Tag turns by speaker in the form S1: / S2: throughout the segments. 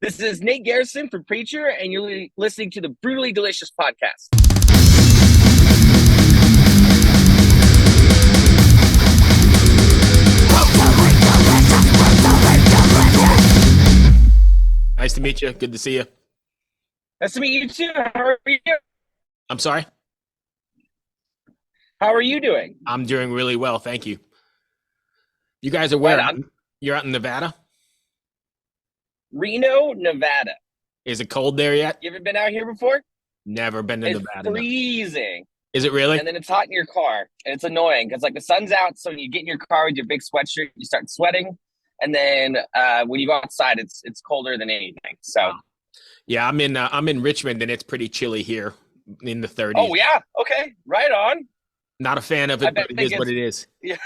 S1: This is Nate Garrison from Preacher, and you're listening to the Brutally Delicious podcast.
S2: Nice to meet you. Good to see you.
S1: Nice to meet you too. How are you?
S2: I'm sorry?
S1: How are you doing?
S2: I'm doing really well, thank you. You guys are where?
S1: Right,
S2: You're out in Nevada?
S1: Reno, Nevada.
S2: Is it cold there yet?
S1: You ever been out here before?
S2: Never been to
S1: It's
S2: Nevada. No.
S1: freezing.
S2: Is it really?
S1: And then it's hot in your car. And it's annoying because like the sun's out. So when you get in your car with your big sweatshirt, you start sweating. And then when you go outside, it's colder than anything. So
S2: yeah, I'm in Richmond and it's pretty chilly here in the 30s.
S1: Oh yeah. Okay. Right on.
S2: Not a fan of it, but it is what it is.
S1: Yeah.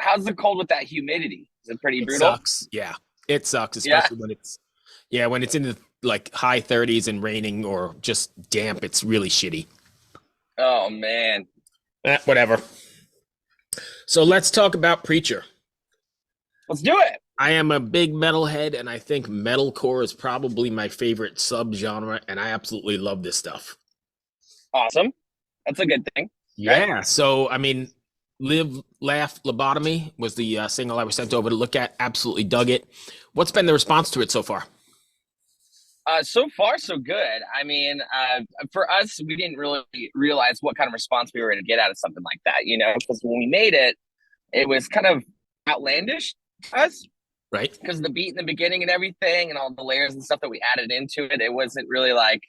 S1: How's the cold with that humidity? Is it pretty brutal?
S2: It sucks. Yeah. It sucks, especially when it's in the like high 30s and raining or just damp. It's really shitty.
S1: Oh man.
S2: Whatever. So let's talk about Preacher.
S1: Let's do it.
S2: I am a big metalhead, and I think metalcore is probably my favorite subgenre, and I absolutely love this stuff.
S1: Awesome. That's a good thing.
S2: Yeah. Right? So, I mean, Live, Laugh, Lobotomy was the single I was sent over to look at. Absolutely dug it. What's been the response to it so far?
S1: So far, so good. I mean, for us, we didn't really realize what kind of response we were going to get out of something like that, because when we made it, it was kind of outlandish to us.
S2: Right.
S1: Because the beat in the beginning and everything and all the layers and stuff that we added into it, it wasn't really like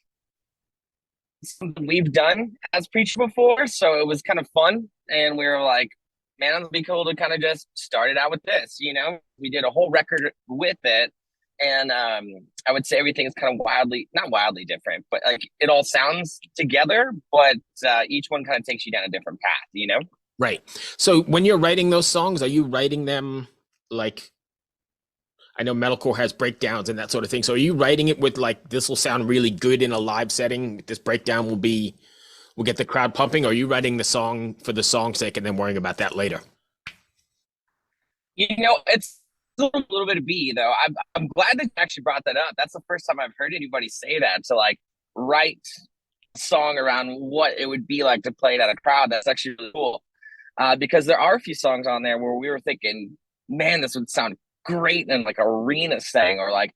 S1: something we've done as Preacher before. So it was kind of fun. And we were like, man, it'd be cool to kind of just start it out with this, We did a whole record with it. And I would say everything is kind of not wildly different, but like it all sounds together, but each one kind of takes you down a different path,
S2: Right. So when you're writing those songs, are you writing them like, I know metalcore has breakdowns and that sort of thing. So are you writing it with like, this will sound really good in a live setting. This breakdown will get the crowd pumping. Or are you writing the song for the song's sake and then worrying about that later?
S1: It's a little bit of B though. I'm glad that you actually brought that up. That's the first time I've heard anybody say that, to like write a song around what it would be like to play it at a crowd. That's actually really cool. Because there are a few songs on there where we were thinking, man, this would sound great in like arena setting, or like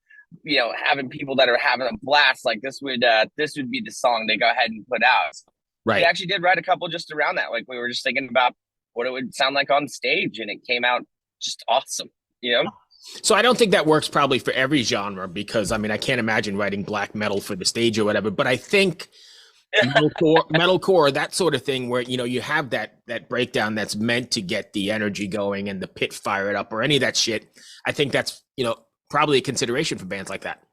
S1: having people that are having a blast. Like this would be the song they go ahead and put out.
S2: Right.
S1: We actually did write a couple just around that. Like we were just thinking about what it would sound like on stage, and it came out just awesome.
S2: So I don't think that works probably for every genre, because I mean I can't imagine writing black metal for the stage or whatever. But I think metalcore, that sort of thing, where you have that breakdown that's meant to get the energy going and the pit fired up, or any of that shit. I think that's probably a consideration for bands like that.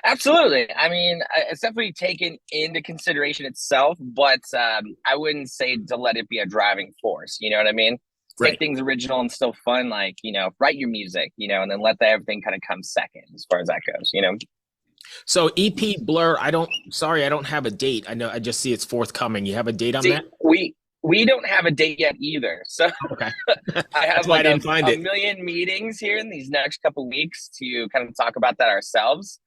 S1: Absolutely. I mean, it's definitely taken into consideration itself, but I wouldn't say to let it be a driving force. You know what I mean? Take
S2: Right.
S1: things original and still fun, like write your music, and then let everything kind of come second as far as that goes.
S2: So EP Blur, I don't have a date. I just see it's forthcoming. You have a date on that?
S1: We don't have a date yet either. So
S2: okay.
S1: I have
S2: like a
S1: million meetings here in these next couple weeks to kind of talk about that ourselves.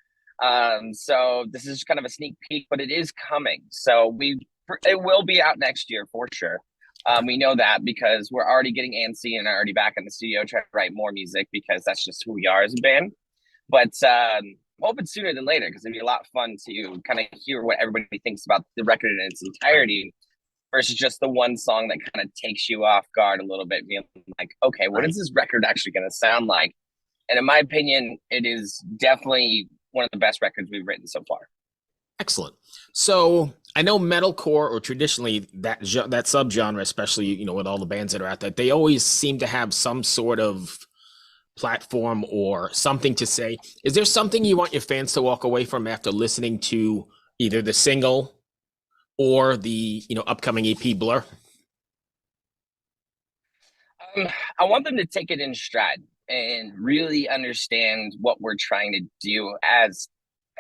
S1: So this is kind of a sneak peek, but it is coming. So it will be out next year for sure. We know that because we're already getting antsy and are already back in the studio trying to write more music, because that's just who we are as a band. But hoping sooner than later, because it'd be a lot of fun to kind of hear what everybody thinks about the record in its entirety versus just the one song that kind of takes you off guard a little bit, being like, okay, what is this record actually going to sound like? And in my opinion, it is definitely one of the best records we've written so far.
S2: Excellent. So I know metalcore, or traditionally that subgenre, especially with all the bands that are out there, they always seem to have some sort of platform or something to say. Is there something you want your fans to walk away from after listening to either the single or the upcoming EP Blur?
S1: I want them to take it in stride and really understand what we're trying to do as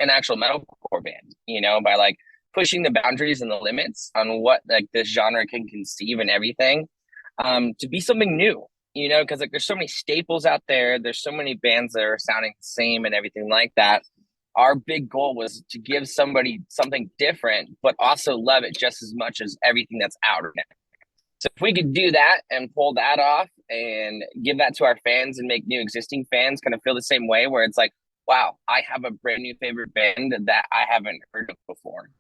S1: an actual metalcore band, by like pushing the boundaries and the limits on what like this genre can conceive and everything, to be something new. because like there's so many staples out there. There's so many bands that are sounding the same and everything like that. Our big goal was to give somebody something different, but also love it just as much as everything that's out of it. So if we could do that and pull that off and give that to our fans and make new existing fans kind of feel the same way, where it's like, wow, I have a brand new favorite band that I haven't heard of before.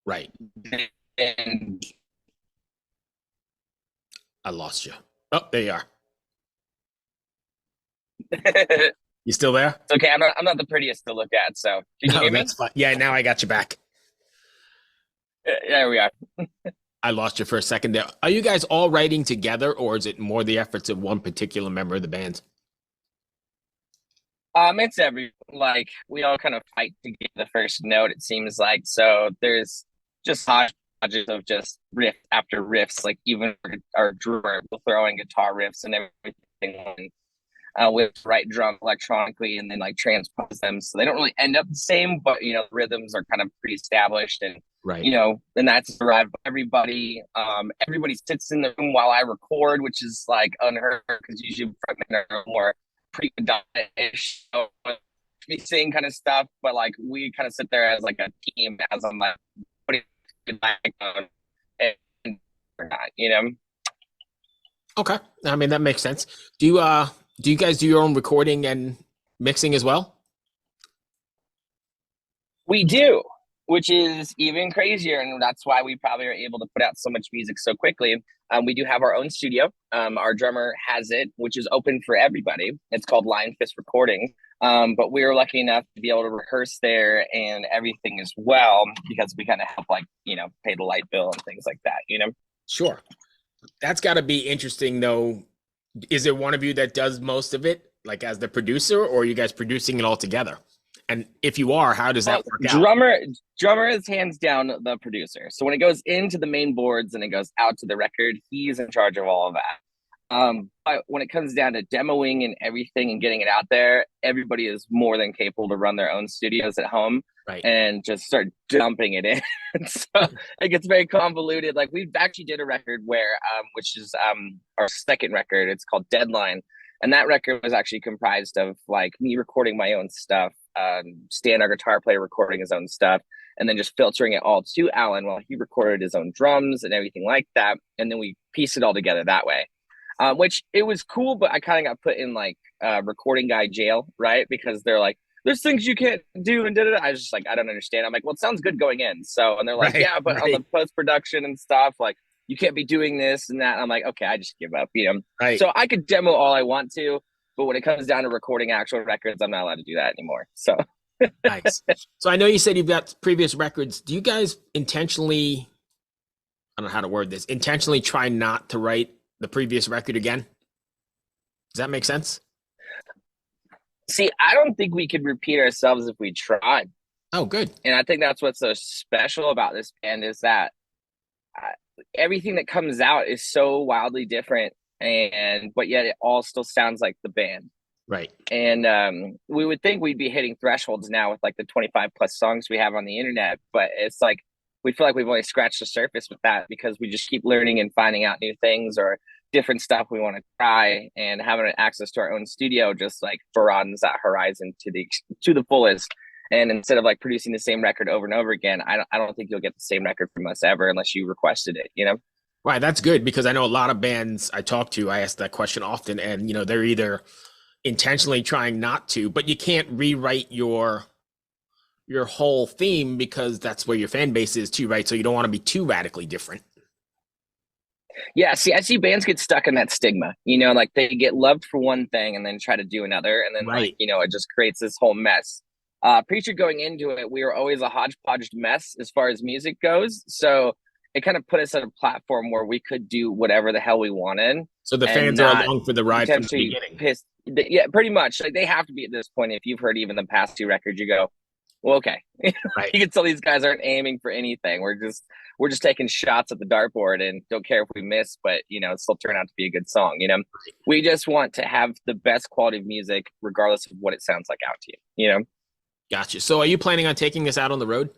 S2: Right.
S1: And
S2: I lost you. Oh, there you are.
S1: it's
S2: You still there?
S1: okay. I'm not the prettiest to look at. So can you
S2: No,
S1: hear me?
S2: that's fine. Yeah, now I got you back.
S1: There we are.
S2: I lost you for a second there. Are you guys all writing together, or is it more the efforts of one particular member of the band?
S1: It's we all kind of fight to get the first note, it seems like. So there's just hodgepodges of just riff after riffs, like even our drummer will throw in guitar riffs and everything. We write drum electronically and then like transpose them, so they don't really end up the same, but the rhythms are kind of pre-established, and
S2: Right.
S1: and that's derived by everybody. Everybody sits in the room while I record, which is like unheard because usually frontmen are more pre-ish, so me sing kind of stuff, but like we kind of sit there as like a team as I'm like putting it back on and or not.
S2: Okay. I mean, that makes sense. Do you guys do your own recording and mixing as well?
S1: We do, which is even crazier, and that's why we probably are able to put out so much music so quickly. We do have our own studio. Our drummer has it, which is open for everybody. It's called Lion Fist Recording. But we were lucky enough to be able to rehearse there and everything as well, because we kind of help pay the light bill and things like that.
S2: Sure. That's got to be interesting, though. Is it one of you that does most of it, like as the producer, or are you guys producing it all together? And if you are, how does that work out?
S1: Drummer is hands down the producer. So when it goes into the main boards and it goes out to the record, he's in charge of all of that. But when it comes down to demoing and everything and getting it out there, everybody is more than capable to run their own studios at home,
S2: right,
S1: and just start dumping it in. So it gets very convoluted. Like we've actually did a record where, which is our second record. It's called Deadline. And that record was actually comprised of like me recording my own stuff, Stan, our guitar player, recording his own stuff, and then just filtering it all to Alan while he recorded his own drums and everything like that. And then we pieced it all together that way. Which it was cool, but I kind of got put in like recording guy jail, right? Because they're like, there's things you can't do and I was just like, I don't understand. I'm like, well, it sounds good going in. So, and they're like,
S2: right,
S1: yeah, but
S2: right,
S1: on the post-production and stuff, like you can't be doing this and that. I'm like, okay, I just give up,
S2: right.
S1: So I could demo all I want to, but when it comes down to recording actual records, I'm not allowed to do that anymore. So
S2: Nice. So I know you said you've got previous records. Do you guys intentionally, I don't know how to word this, intentionally try not to write the previous record again? Does that make sense?
S1: See, I don't think we could repeat ourselves if we tried.
S2: Oh, good.
S1: And I think that's what's so special about this band is that everything that comes out is so wildly different, but yet it all still sounds like the band.
S2: Right.
S1: And we would think we'd be hitting thresholds now with like the 25 plus songs we have on the internet, but it's like we feel like we've only scratched the surface with that, because we just keep learning and finding out new things or different stuff we want to try, and having access to our own studio just like broadens that horizon to the fullest. And instead of like producing the same record over and over again, I don't think you'll get the same record from us ever unless you requested it.
S2: Right. That's good, because I know a lot of bands I talk to, I ask that question often, and they're either intentionally trying not to, but you can't rewrite your whole theme because that's where your fan base is too, right? So you don't want to be too radically different.
S1: Yeah, see, I see bands get stuck in that stigma, like they get loved for one thing and then try to do another, and then
S2: right,
S1: it just creates this whole mess. Preacher, going into it, we were always a hodgepodge mess as far as music goes, so it kind of put us at a platform where we could do whatever the hell we wanted.
S2: So the fans are along for the ride from the beginning.
S1: Yeah, pretty much. Like they have to be at this point. If you've heard even the past two records, you go, well, okay.
S2: Right.
S1: You can tell these guys aren't aiming for anything. We're just taking shots at the dartboard and don't care if we miss, but still turn out to be a good song. We just want to have the best quality of music, regardless of what it sounds like out to you.
S2: Gotcha. So are you planning on taking this out on the road?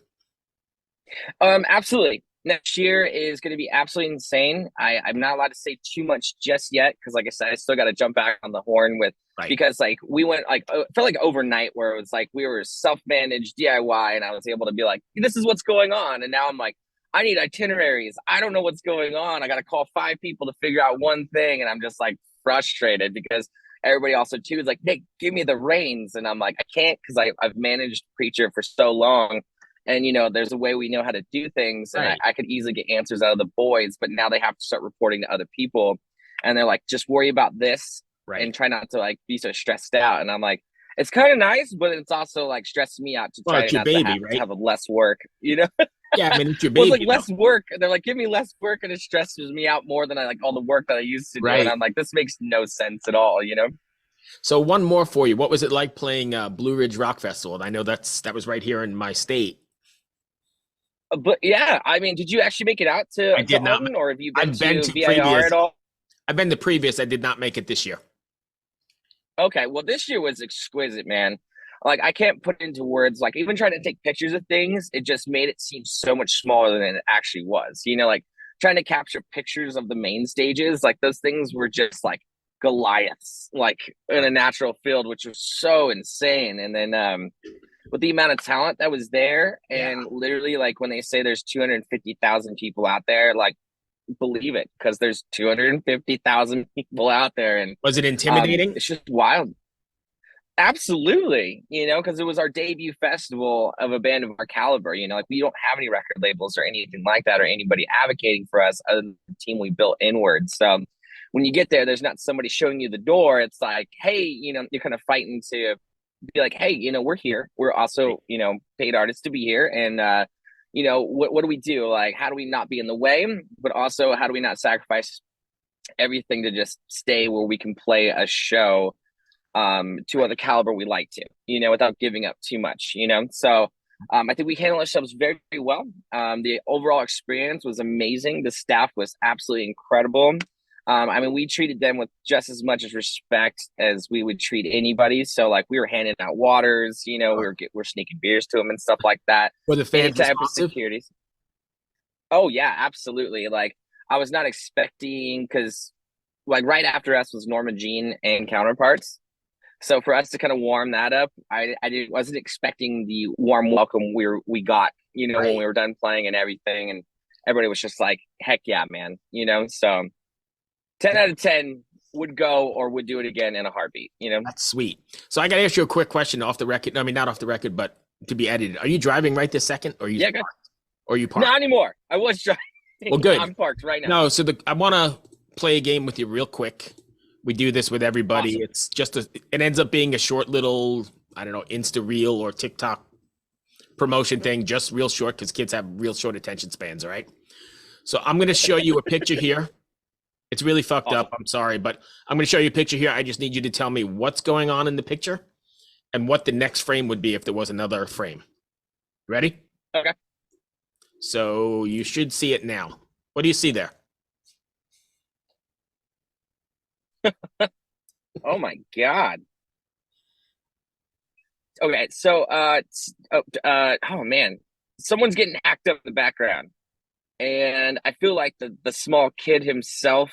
S1: Absolutely. Next year is going to be absolutely insane. I'm not allowed to say too much just yet because, like I said, I still got to jump back on the horn with
S2: Right.
S1: because like we went like for like overnight where it was like we were self managed DIY, and I was able to be like, this is what's going on, and now I'm like, I need itineraries. I don't know what's going on. I got to call 5 people to figure out one thing, and I'm just like frustrated because everybody also too is like, Nick, give me the reins, and I'm like, I can't because I've managed Preacher for so long and there's a way we know how to do things, and
S2: Right.
S1: I could easily get answers out of the boys, but now they have to start reporting to other people, and they're like, just worry about this
S2: Right.
S1: and try not to like be so stressed out. And I'm like, it's kind of nice, but it's also like stressing me out to
S2: Well,
S1: try
S2: it's your
S1: not to
S2: baby, right?
S1: have less work,
S2: Yeah, I mean, it's your
S1: well, it's like
S2: baby, though.
S1: less work. They're like, give me less work, and it stresses me out more than I like all the work that I used to do. And
S2: Right.
S1: I'm like, this makes no sense at all.
S2: So one more for you. What was it like playing Blue Ridge Rock Festival? I know that was right here in my state.
S1: But yeah, I mean, did you actually make it out
S2: I
S1: to
S2: did not.
S1: Alton, or have you been
S2: I've been
S1: to
S2: to
S1: VIR
S2: previous.
S1: at all?
S2: I've been to previous. I did not make it this year.
S1: Okay, well, this year was exquisite, man. Like, I can't put it into words. Like, even trying to take pictures of things, it just made it seem so much smaller than it actually was. Like trying to capture pictures of the main stages, like those things were just like Goliaths, like in a
S2: Right.
S1: natural field, which was so insane. And then with the amount of talent that was there,
S2: Yeah.
S1: and literally, like when they say there's 250,000 people out there, like believe it, because there's 250,000 people out there, and
S2: Was it intimidating?
S1: it's just wild. Absolutely, because it was our debut festival of a band of our caliber. Like we don't have any record labels or anything like that, or anybody advocating for us other than the team we built inwards. So when you get there, there's not somebody showing you the door. It's like, hey, you're kind of fighting to be like, hey, we're here. We're
S2: Right.
S1: also, paid artists to be here, and what do we do? Like, how do we not be in the way, but also how do we not sacrifice everything to just stay where we can play a show to
S2: Right.
S1: other caliber we like to, without giving up too much. So I think we handled ourselves very, very well. The overall experience was amazing. The staff was absolutely incredible. I mean, we treated them with just as much as respect as we would treat anybody. So, like, we were handing out waters, we're sneaking beers to them and stuff like that.
S2: Were the
S1: Any
S2: fans
S1: type of
S2: responsive?
S1: securities. Oh yeah, absolutely. Like, I was not expecting because, like, right after us was Norma Jean and Counterparts. So for us to kind of warm that up, wasn't expecting the warm welcome we got, when
S2: Right.
S1: we were done playing and everything, and everybody was just like, "Heck yeah, man!" So 10 out of 10 would go or would do it again in a heartbeat.
S2: That's sweet. So I got to ask you a quick question off the record. I mean, not off the record, but to be edited. Are you driving right this second, or
S1: Yeah, good.
S2: you parked?
S1: Not anymore. I was driving.
S2: Well, good.
S1: I'm parked right now.
S2: No, so I want to play a game with you real quick. We do this with everybody.
S1: Awesome.
S2: It's just it ends up being a short little, I don't know, Insta reel or TikTok promotion thing, just real short because kids have real short attention spans. All right. So I'm going to show you a picture here. It's really fucked
S1: Awesome.
S2: up. I'm sorry, but I'm going to show you a picture here. I just need you to tell me what's going on in the picture and what the next frame would be if there was another frame. Ready?
S1: Okay.
S2: So you should see it now. What do you see there?
S1: Oh my God. Okay, so oh man, someone's getting hacked up in the background, and I feel like the small kid himself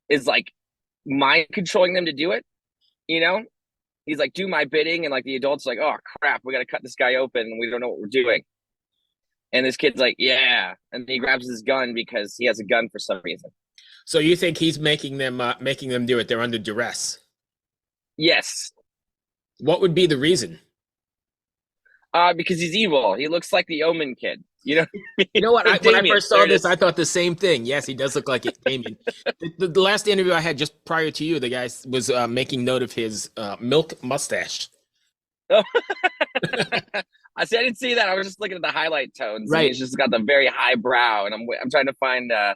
S1: is like mind controlling them to do it. You know, he's like, do my bidding, and like the adults are like, oh crap, we got to cut this guy open. We don't know what we're doing. And this kid's like, yeah, and he grabs his gun because he has a gun for some reason.
S2: So you think he's making them do it? They're under duress.
S1: Yes,
S2: What would be the reason?
S1: because he's evil. He looks like the Omen kid. You know,
S2: You know what?
S1: or
S2: When I
S1: Damien.
S2: first
S1: There
S2: saw
S1: it
S2: this,
S1: is.
S2: I thought the same thing. Yes, he does look like it, Damien. The last interview I had just prior to you, the guy was making note of his milk mustache.
S1: Oh. I see. I didn't see that. I was just looking at the highlight tones, and
S2: Right.
S1: he's just got the very high brow, and I'm trying to find the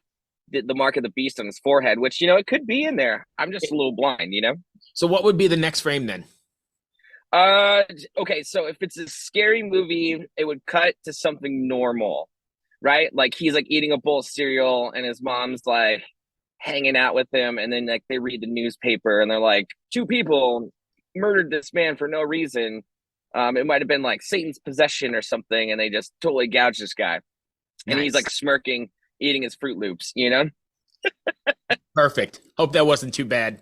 S1: mark of the beast on his forehead, which it could be in there. I'm just a little blind.
S2: So what would be the next frame then?
S1: Okay. So if it's a scary movie, it would cut to something normal, right? Like he's like eating a bowl of cereal, and his mom's like hanging out with him, and then like they read the newspaper, and they're like, two people murdered this man for no reason. It might have been like Satan's possession or something, and they just totally gouged this guy. and he's
S2: Nice.
S1: like smirking, eating his Fruit Loops, you know?
S2: Perfect. Hope that wasn't too bad.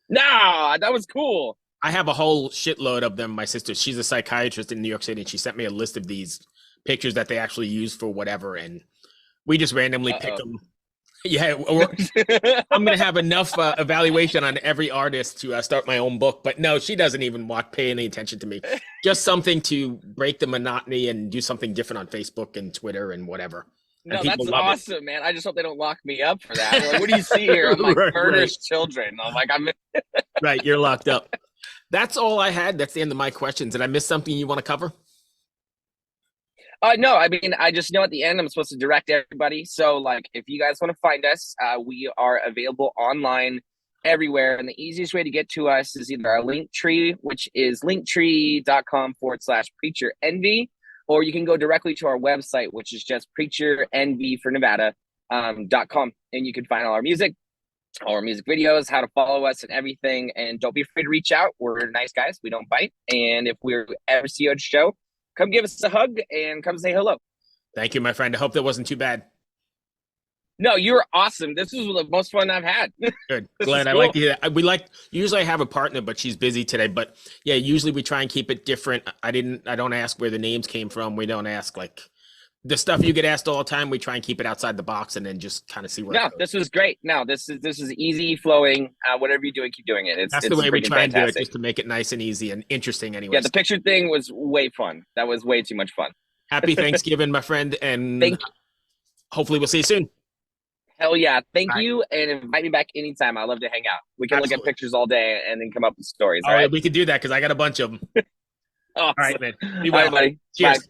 S1: Nah, that was cool.
S2: I have a whole shitload of them. My sister, she's a psychiatrist in New York City, and she sent me a list of these pictures that they actually use for whatever, and we just randomly pick them. Yeah, I'm gonna have enough evaluation on every artist to start my own book. But no, she doesn't even pay any attention to me. Just something to break the monotony and do something different on Facebook and Twitter and whatever. And
S1: No, that's awesome, man. I just hope they don't lock me up for that. They're like, what do you see here? I'm like, murders children. I'm like, I'm
S2: right. You're locked up. That's all I had. That's the end of my questions. Did I miss something you want to cover?
S1: No, I mean, I just know at the end I'm supposed to direct everybody. So, like, if you guys want to find us, we are available online everywhere. And the easiest way to get to us is either our link tree, which is linktree.com/preacher envy, or you can go directly to our website, which is just preacherenvy for Nevada.com. And you can find all our music videos, how to follow us and everything. And don't be afraid to reach out. We're nice guys. We don't bite. And if we ever see you at a show, come give us a hug and come say hello.
S2: Thank you, my friend. I hope that wasn't too bad.
S1: No, you're awesome. This is the most fun I've had.
S2: Good. Glad. I like to hear that. Usually I have a partner, but she's busy today. But yeah, usually we try and keep it different. I don't ask where the names came from. We don't ask like the stuff you get asked all the time. We try and keep it outside the box and then just kind of see where.
S1: No, this was great. No, this is easy flowing. Whatever you're doing, keep doing it.
S2: That's the way we try and do it, just to make it nice and easy and interesting. Anyway.
S1: Yeah, the picture thing was way fun. That was way too much fun.
S2: Happy Thanksgiving, my friend, and hopefully we'll see you soon.
S1: Hell yeah. Thank you. And invite me back anytime. I love to hang out. We can look at pictures all day and then come up with stories.
S2: All right. We can do that because I got a bunch of them.
S1: Awesome.
S2: All right, man.
S1: All right, buddy.
S2: Cheers.
S1: Bye.